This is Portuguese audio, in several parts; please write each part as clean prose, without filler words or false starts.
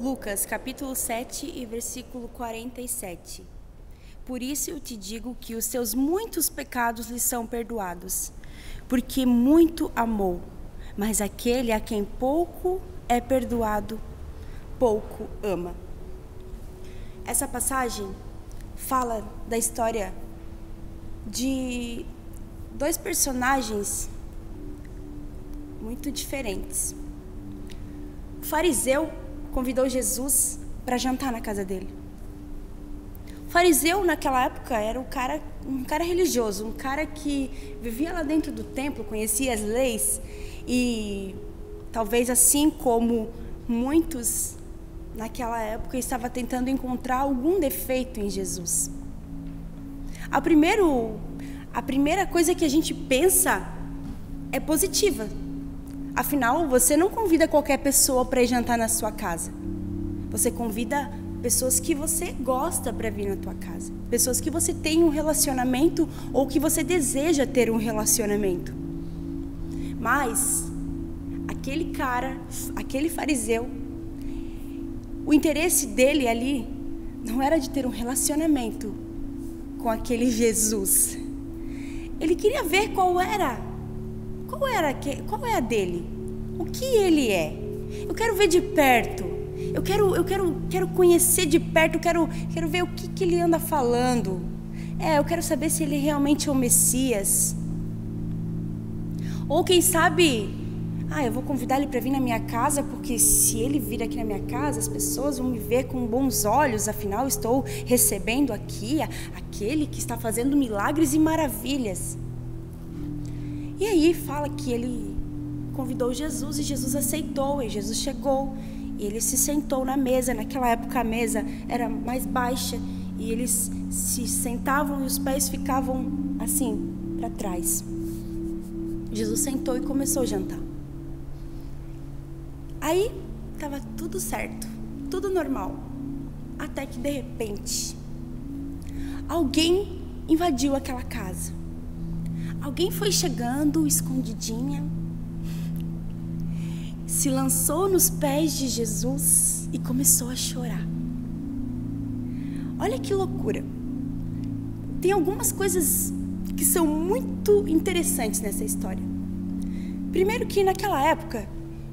Lucas, capítulo 7 e versículo 47. Por isso eu te digo que os seus muitos pecados lhe são perdoados, porque muito amou. Mas aquele a quem pouco é perdoado, pouco ama. Essa passagem fala da história de dois personagens muito diferentes. O fariseu convidou Jesus para jantar na casa dele. O fariseu naquela época era um cara religioso, um cara que vivia lá dentro do templo, conhecia as leis e talvez assim como muitos naquela época estava tentando encontrar algum defeito em Jesus. A primeira coisa que a gente pensa é positiva. Afinal, você não convida qualquer pessoa para ir jantar na sua casa. Você convida pessoas que você gosta para vir na tua casa. Pessoas que você tem um relacionamento ou que você deseja ter um relacionamento. Mas, aquele fariseu, o interesse dele ali não era de ter um relacionamento com aquele Jesus. Ele queria ver qual é a dele, o que ele é. Eu quero ver de perto, eu quero conhecer de perto, eu quero ver o que ele anda falando. Eu quero saber se ele realmente é o Messias. Ou quem sabe, eu vou convidar ele para vir na minha casa, porque se ele vir aqui na minha casa, as pessoas vão me ver com bons olhos, afinal estou recebendo aqui aquele que está fazendo milagres e maravilhas. E aí fala que ele convidou Jesus e Jesus aceitou, e Jesus chegou e ele se sentou na mesa. Naquela época a mesa era mais baixa e eles se sentavam e os pés ficavam assim para trás. Jesus sentou e começou a jantar. Aí estava tudo certo, tudo normal, até que de repente alguém invadiu aquela casa. Alguém foi chegando escondidinha, se lançou nos pés de Jesus e começou a chorar. Olha que loucura. Tem algumas coisas que são muito interessantes nessa história. Primeiro que naquela época,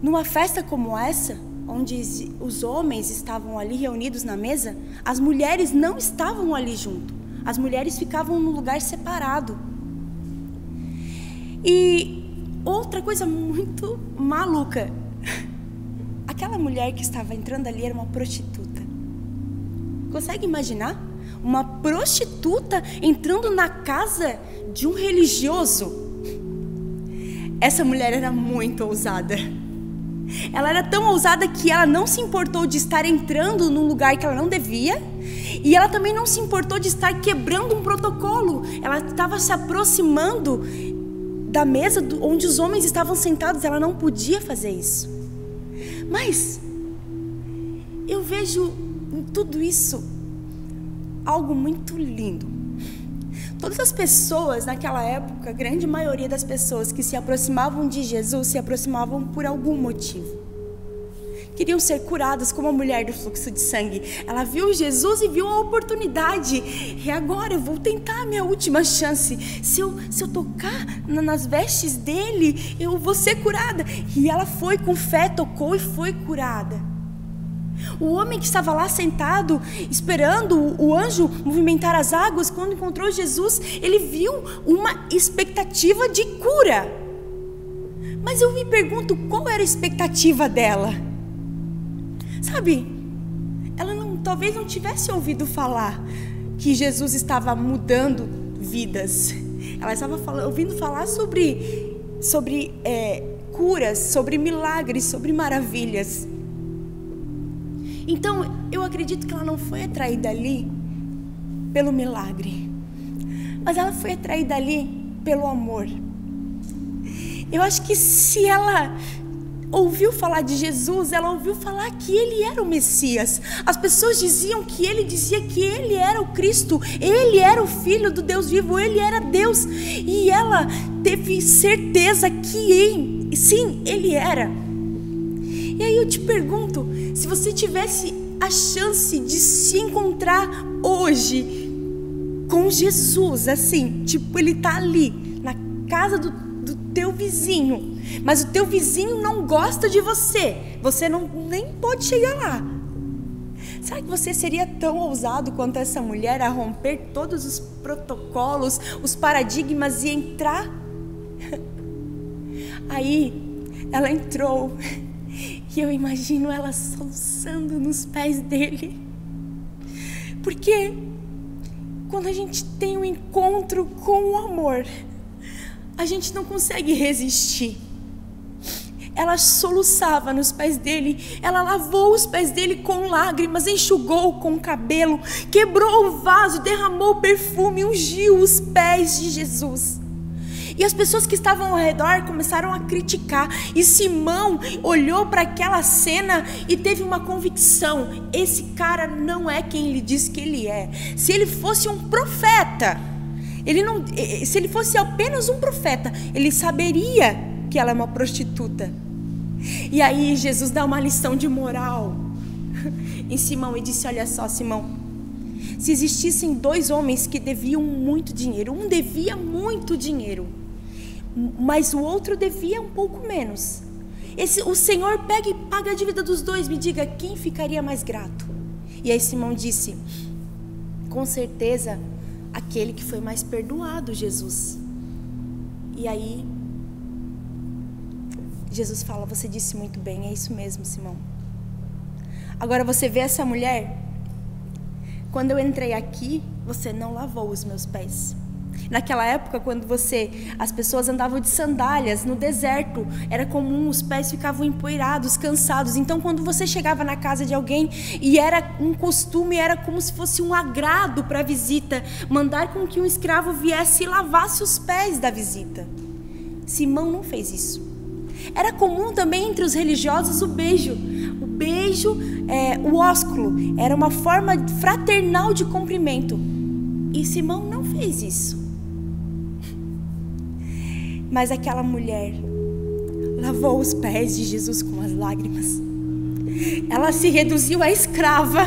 numa festa como essa, onde os homens estavam ali reunidos na mesa, as mulheres não estavam ali junto. As mulheres ficavam num lugar separado. E outra coisa muito maluca, aquela mulher que estava entrando ali era uma prostituta. Consegue imaginar? Uma prostituta entrando na casa de um religioso? Essa mulher era muito ousada. Ela era tão ousada que ela não se importou de estar entrando num lugar que ela não devia, e ela também não se importou de estar quebrando um protocolo. Ela estava se aproximando da mesa onde os homens estavam sentados. Ela não podia fazer isso. Mas eu vejo em tudo isso algo muito lindo. Todas as pessoas naquela época, a grande maioria das pessoas que se aproximavam de Jesus, se aproximavam por algum motivo. Queriam ser curadas, como a mulher do fluxo de sangue. Ela viu Jesus e viu a oportunidade. E agora eu vou tentar a minha última chance. Se eu tocar nas vestes dele, eu vou ser curada. E ela foi com fé, tocou e foi curada. O homem que estava lá sentado, esperando o anjo movimentar as águas, quando encontrou Jesus, ele viu uma expectativa de cura. Mas eu me pergunto, qual era a expectativa dela? Sabe, ela talvez não tivesse ouvido falar que Jesus estava mudando vidas. Ela estava ouvindo falar sobre curas, sobre milagres, sobre maravilhas. Então, eu acredito que ela não foi atraída ali pelo milagre, mas ela foi atraída ali pelo amor. Eu acho que se ela ouviu falar de Jesus, ela ouviu falar que ele era o Messias. As pessoas diziam que ele dizia que ele era o Cristo, ele era o Filho do Deus vivo, ele era Deus. E ela teve certeza que sim, ele era. E aí eu te pergunto, Se você tivesse a chance de se encontrar hoje com Jesus, assim, tipo, ele tá ali na casa do teu vizinho, mas o teu vizinho não gosta de você, você nem pode chegar lá. Será que você seria tão ousado quanto essa mulher a romper todos os protocolos, os paradigmas e entrar? Aí ela entrou e eu imagino ela soluçando nos pés dele, porque quando a gente tem um encontro com o amor, a gente não consegue resistir. Ela soluçava nos pés dele, ela lavou os pés dele com lágrimas, enxugou com o cabelo, quebrou o vaso, derramou perfume, ungiu os pés de Jesus. E as pessoas que estavam ao redor começaram a criticar, e Simão olhou para aquela cena e teve uma convicção: esse cara não é quem ele diz que ele é. Se ele fosse um profeta, se ele fosse apenas um profeta, ele saberia que ela é uma prostituta. E aí Jesus dá uma lição de moral em Simão e disse: olha só, Simão, se existissem dois homens que deviam muito dinheiro, um devia muito dinheiro, mas o outro devia um pouco menos, o Senhor pega e paga a dívida dos dois, me diga, quem ficaria mais grato? E aí Simão disse: com certeza aquele que foi mais perdoado, Jesus. E aí Jesus fala: você disse muito bem, é isso mesmo, Simão. Agora você vê essa mulher? Quando eu entrei aqui, você não lavou os meus pés. Naquela época, quando as pessoas andavam de sandálias no deserto, era comum, os pés ficavam empoeirados, cansados. Então quando você chegava na casa de alguém, e era um costume, era como se fosse um agrado para a visita, mandar com que um escravo viesse e lavasse os pés da visita. Simão não fez isso. Era comum também entre os religiosos o beijo, o ósculo, era uma forma fraternal de cumprimento, e Simão não fez isso. Mas aquela mulher lavou os pés de Jesus com as lágrimas. Ela se reduziu a escrava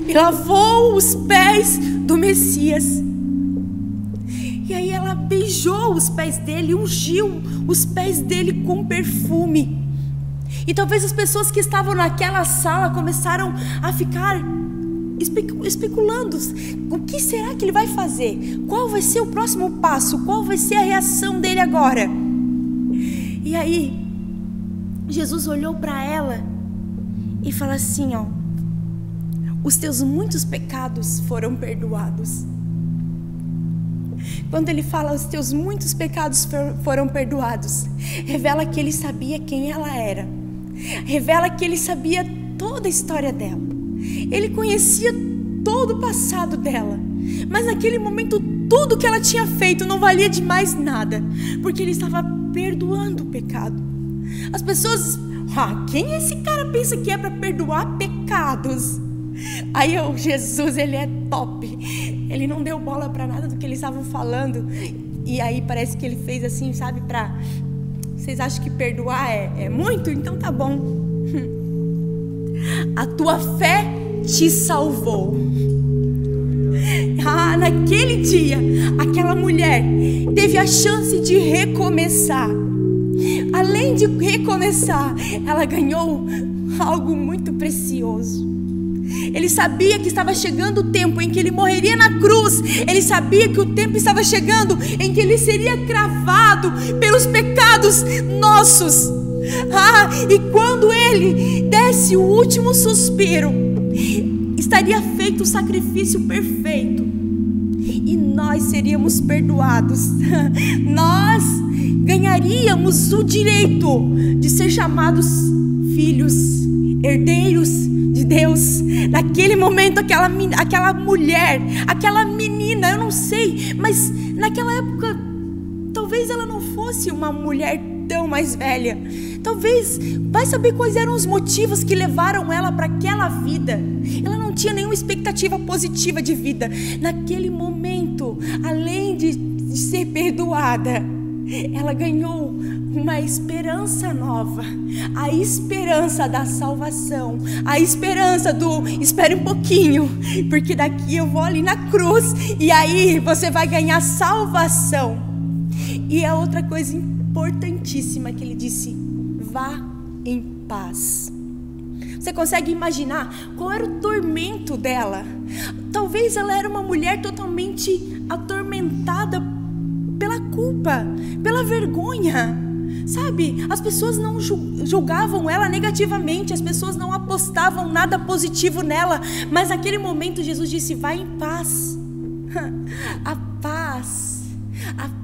e lavou os pés do Messias. E aí ela beijou os pés dele, ungiu os pés dele com perfume. E talvez as pessoas que estavam naquela sala começaram a ficar especulando: o que será que ele vai fazer? Qual vai ser o próximo passo? Qual vai ser a reação dele agora? E aí Jesus olhou para ela e falou assim: ó, os teus muitos pecados foram perdoados. Quando ele fala os teus muitos pecados foram perdoados, revela que ele sabia quem ela era, revela que ele sabia toda a história dela, ele conhecia todo o passado dela, mas naquele momento tudo que ela tinha feito não valia de mais nada, porque ele estava perdoando o pecado. As pessoas: quem esse cara pensa que é para perdoar pecados? Aí Jesus, ele é top, ele não deu bola para nada do que eles estavam falando. E aí parece que ele fez assim, sabe, vocês acham que perdoar é muito? Então tá bom. A tua fé te salvou. Naquele dia, aquela mulher teve a chance de recomeçar. Além de recomeçar, ela ganhou algo muito precioso. Ele sabia que estava chegando o tempo em que ele morreria na cruz. Ele sabia que o tempo estava chegando em que ele seria cravado pelos pecados nossos. E quando ele desse o último suspiro, estaria feito o sacrifício perfeito, e nós seríamos perdoados. Nós ganharíamos o direito de ser chamados filhos, herdeiros de Deus. Naquele momento, aquela mulher, aquela menina, eu não sei, mas naquela época talvez ela não fosse uma mulher tão mais velha. Talvez, vai saber quais eram os motivos que levaram ela para aquela vida. Ela não tinha nenhuma expectativa positiva de vida. Naquele momento, além de ser perdoada, ela ganhou uma esperança nova, a esperança da salvação, a esperança do espere um pouquinho, porque daqui eu vou ali na cruz e aí você vai ganhar salvação. E a outra coisa importantíssima que ele disse: vá em paz. Você consegue imaginar qual era o tormento dela? Talvez ela era uma mulher totalmente atormentada pela culpa, pela vergonha, sabe? As pessoas não julgavam ela negativamente, as pessoas não apostavam nada positivo nela, mas naquele momento Jesus disse: vai em paz. A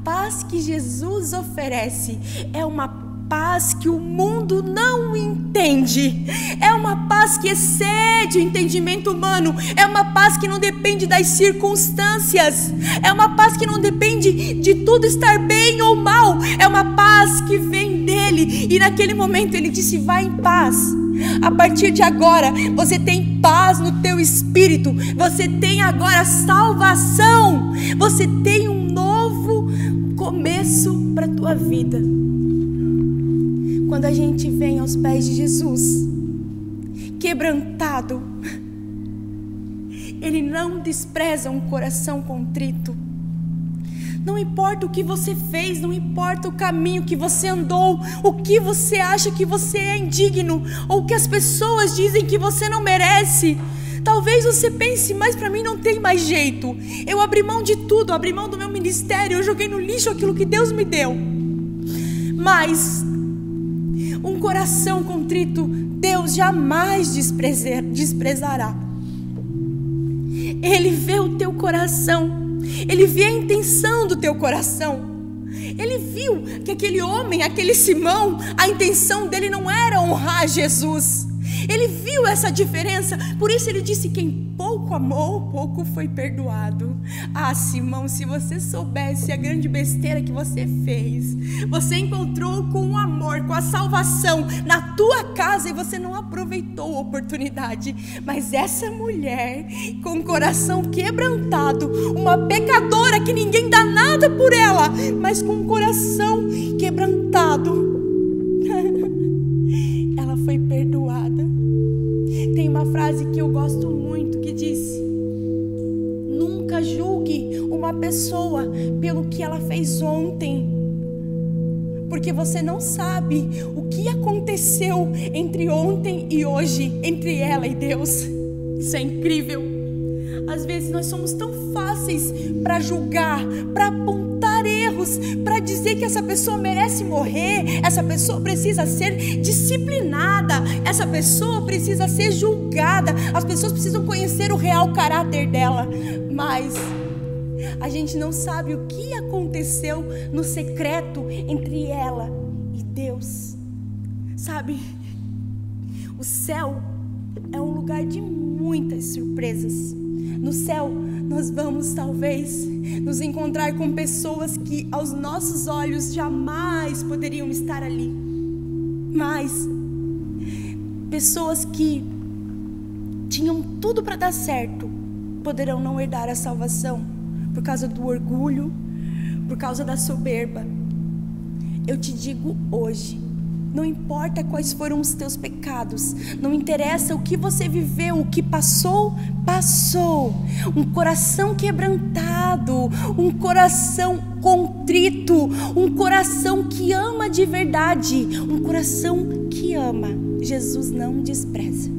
paz que Jesus oferece é uma paz que o mundo não entende, é uma paz que excede o entendimento humano, é uma paz que não depende das circunstâncias, é uma paz que não depende de tudo estar bem ou mal, é uma paz que vem dele. E naquele momento ele disse: vai em paz. A partir de agora você tem paz no teu espírito, você tem agora salvação, você tem um novo começo para a tua vida. Quando a gente vem aos pés de Jesus, quebrantado, Ele não despreza um coração contrito. Não importa o que você fez, não importa o caminho que você andou, o que você acha que você é indigno, ou o que as pessoas dizem que você não merece. Talvez você pense: mas para mim não tem mais jeito. Eu abri mão de tudo, abri mão do meu ministério, eu joguei no lixo aquilo que Deus me deu. Mas um coração contrito, Deus jamais desprezará. Ele vê o teu coração, Ele vê a intenção do teu coração. Ele viu que aquele homem, aquele Simão, a intenção dele não era honrar Jesus. Ele viu essa diferença, por isso ele disse: quem pouco amou, pouco foi perdoado. Ah, Simão, se você soubesse a grande besteira que você fez. Você encontrou com o amor, com a salvação na tua casa e você não aproveitou a oportunidade. Mas essa mulher, com o coração quebrantado, uma pecadora que ninguém dá nada por ela, mas com o coração quebrantado, ela foi perdoada. Tem uma frase que eu gosto muito que diz: nunca julgue uma pessoa pelo que ela fez ontem, porque você não sabe o que aconteceu entre ontem e hoje, entre ela e Deus. Isso é incrível. Às vezes nós somos tão fáceis para julgar, para apontar erros, para dizer que essa pessoa merece morrer, essa pessoa precisa ser disciplinada, essa pessoa precisa ser julgada, as pessoas precisam conhecer o real caráter dela. Mas a gente não sabe o que aconteceu no secreto entre ela e Deus. Sabe, o céu é um lugar de muitas surpresas. No céu nós vamos talvez nos encontrar com pessoas que aos nossos olhos jamais poderiam estar ali. Mas pessoas que tinham tudo para dar certo poderão não herdar a salvação por causa do orgulho, por causa da soberba. Eu te digo hoje, não importa quais foram os teus pecados, não interessa o que você viveu, o que passou, passou. Um coração quebrantado, um coração contrito, um coração que ama de verdade, um coração que ama, Jesus não despreza.